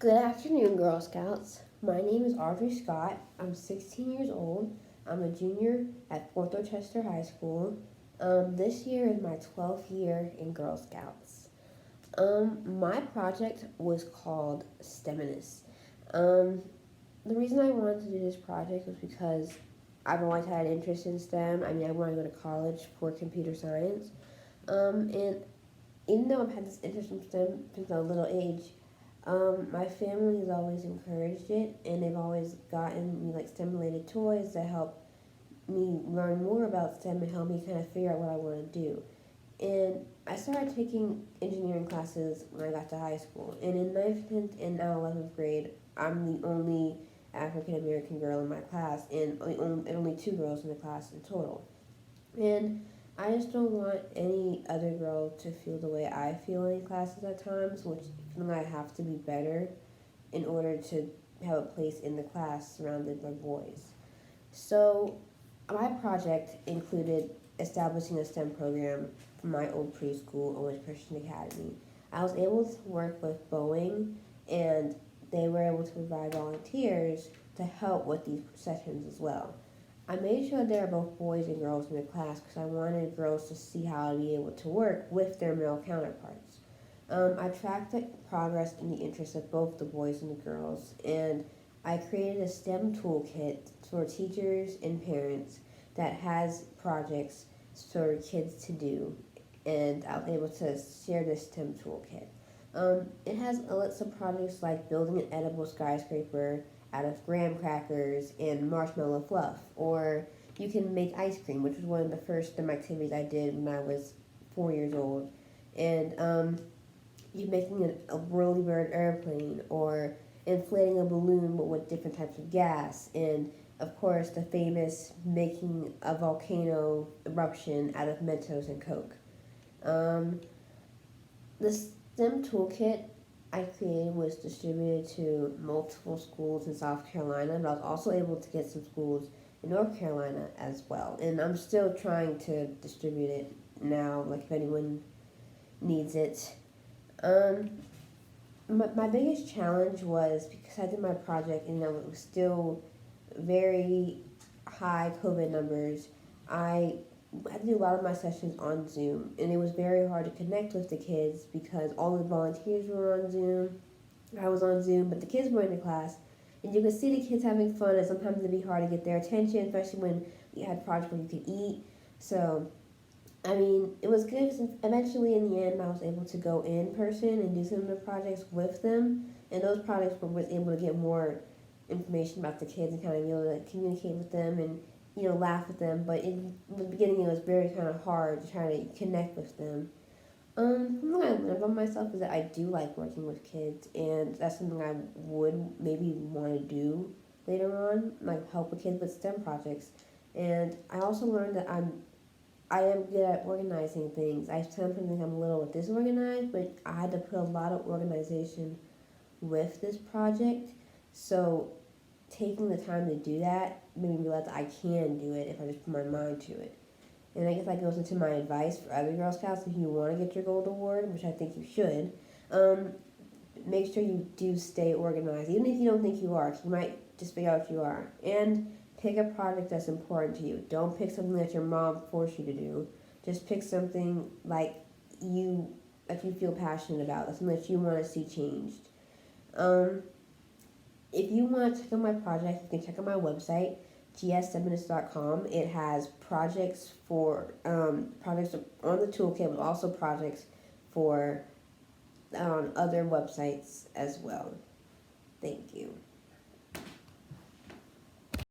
Good afternoon, Girl Scouts. My name is Audrey Scott. I'm 16 years old. I'm a junior at Fort Dorchester High School. This year is my 12th year in Girl Scouts. My project was called STEMINIST. Um, the reason I wanted to do this project was because I've always had an interest in STEM. I wanted to go to college for computer science. And even though I've had this interest in STEM since a little age, my family has always encouraged it, and they've always gotten me like STEM-related toys that help me learn more about STEM and help me kind of figure out what I want to do. And I started taking engineering classes when I got to high school. And in 9th, 10th, and now 11th grade, I'm the only African American girl in my class, and only two girls in the class in total. And I just don't want any other girl to feel the way I feel in classes at times, which feeling I have to be better in order to have a place in the class surrounded by boys. So my project included establishing a STEM program for my old preschool, Owens Christian Academy. I was able to work with Boeing, and they were able to provide volunteers to help with these sessions as well. I made sure there were both boys and girls in the class because I wanted girls to see how to be able to work with their male counterparts. I tracked the progress in the interests of both the boys and the girls, and I created a STEM toolkit for teachers and parents that has projects for kids to do, and I was able to share this STEM toolkit. It has a list of projects like building an edible skyscraper out of graham crackers and marshmallow fluff, or you can make ice cream, which was one of the first STEM activities I did when I was 4 years old. And you're making a whirly-bird airplane, or inflating a balloon but with different types of gas, and of course the famous making a volcano eruption out of Mentos and Coke. Um, the STEM toolkit I created was distributed to multiple schools in South Carolina, but I was also able to get some schools in North Carolina as well. And I'm still trying to distribute it now, like if anyone needs it. Um, my biggest challenge was because I did my project and it was still very high COVID numbers. I had to do a lot of my sessions on Zoom, and it was very hard to connect with the kids because all the volunteers were on Zoom. I was on Zoom, but the kids were in the class, and you could see the kids having fun, and sometimes it'd be hard to get their attention, especially when you had projects where you could eat. So, it was good. Eventually, in the end, I was able to go in person and do some of the projects with them, and those projects was able to get more information about the kids and kind of be able to communicate with them and laugh with them. But in the beginning, it was very kind of hard to try to connect with them. Something I learned about myself is that I do like working with kids, and that's something I would maybe want to do later on, like help with kids with STEM projects. And I also learned that I am good at organizing things. I sometimes think I'm a little disorganized, but I had to put a lot of organization with this project. So taking the time to do that made me realize that I can do it if I just put my mind to it. And I guess that goes into my advice for other Girl Scouts. If you want to get your gold award, which I think you should, make sure you do stay organized, even if you don't think you are, 'cause you might just figure out if you are. And pick a project that's important to you. Don't pick something that your mom forced you to do. Just pick something you you feel passionate about, something that you want to see changed. If you want to check out my project, you can check out my website, gsfeminist.com. It has projects projects on the toolkit, but also projects for other websites as well. Thank you.